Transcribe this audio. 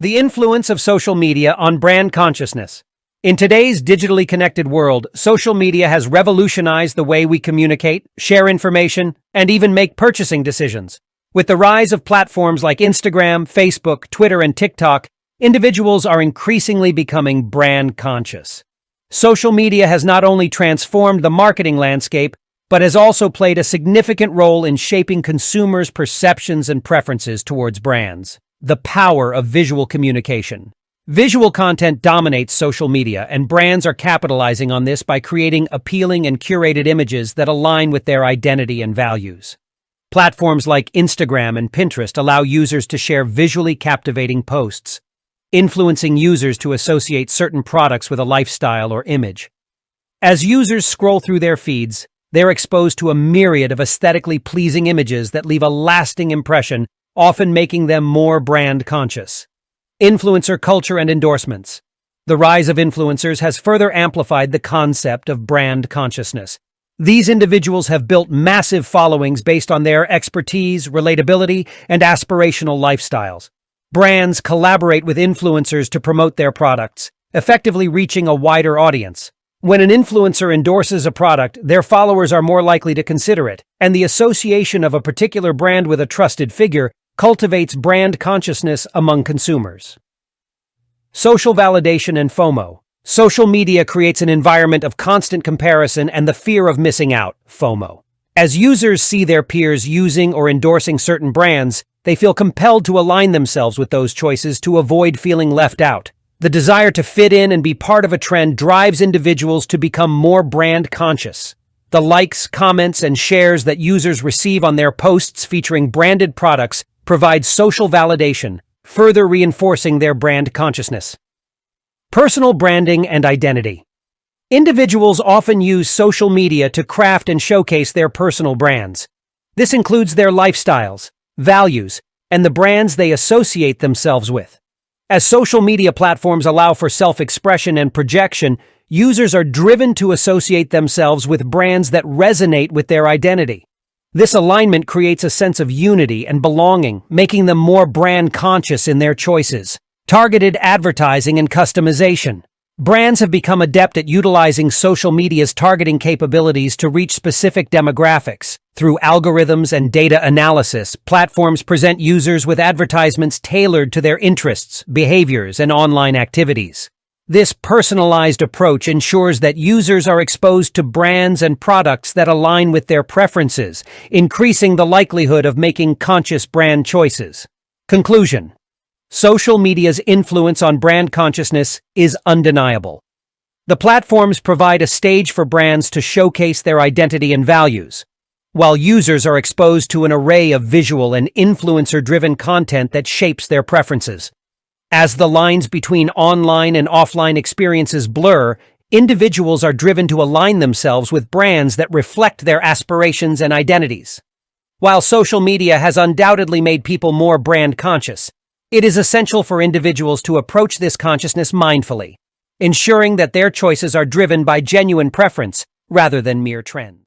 The influence of social media on brand consciousness. In today's digitally connected world, social media has revolutionized the way we communicate, share information, and even make purchasing decisions. With the rise of platforms like Instagram, Facebook, Twitter, and TikTok, individuals are increasingly becoming brand conscious. Social media has not only transformed the marketing landscape, but has also played a significant role in shaping consumers' perceptions and preferences towards brands. The power of visual communication. Visual content dominates social media, and brands are capitalizing on this by creating appealing and curated images that align with their identity and values. Platforms like Instagram and Pinterest allow users to share visually captivating posts, influencing users to associate certain products with a lifestyle or image. As users scroll through their feeds, they're exposed to a myriad of aesthetically pleasing images that leave a lasting impression, often making them more brand conscious. Influencer culture and endorsements. The rise of influencers has further amplified the concept of brand consciousness. These individuals have built massive followings based on their expertise, relatability, and aspirational lifestyles. Brands collaborate with influencers to promote their products, effectively reaching a wider audience. When an influencer endorses a product, their followers are more likely to consider it, and the association of a particular brand with a trusted figure cultivates brand consciousness among consumers. Social validation and FOMO. Social media creates an environment of constant comparison and the fear of missing out, FOMO. As users see their peers using or endorsing certain brands, they feel compelled to align themselves with those choices to avoid feeling left out. The desire to fit in and be part of a trend drives individuals to become more brand conscious. The likes, comments, and shares that users receive on their posts featuring branded products provide social validation, further reinforcing their brand consciousness. Personal branding and identity. Individuals often use social media to craft and showcase their personal brands. This includes their lifestyles, values, and the brands they associate themselves with. As social media platforms allow for self-expression and projection, users are driven to associate themselves with brands that resonate with their identity. This alignment creates a sense of unity and belonging, making them more brand conscious in their choices. Targeted advertising and customization. Brands have become adept at utilizing social media's targeting capabilities to reach specific demographics. Through algorithms and data analysis, platforms present users with advertisements tailored to their interests, behaviors, and online activities. This personalized approach ensures that users are exposed to brands and products that align with their preferences, increasing the likelihood of making conscious brand choices. Conclusion. Social media's influence on brand consciousness is undeniable. The platforms provide a stage for brands to showcase their identity and values, while users are exposed to an array of visual and influencer-driven content that shapes their preferences. As the lines between online and offline experiences blur, individuals are driven to align themselves with brands that reflect their aspirations and identities. While social media has undoubtedly made people more brand conscious, it is essential for individuals to approach this consciousness mindfully, ensuring that their choices are driven by genuine preference rather than mere trends.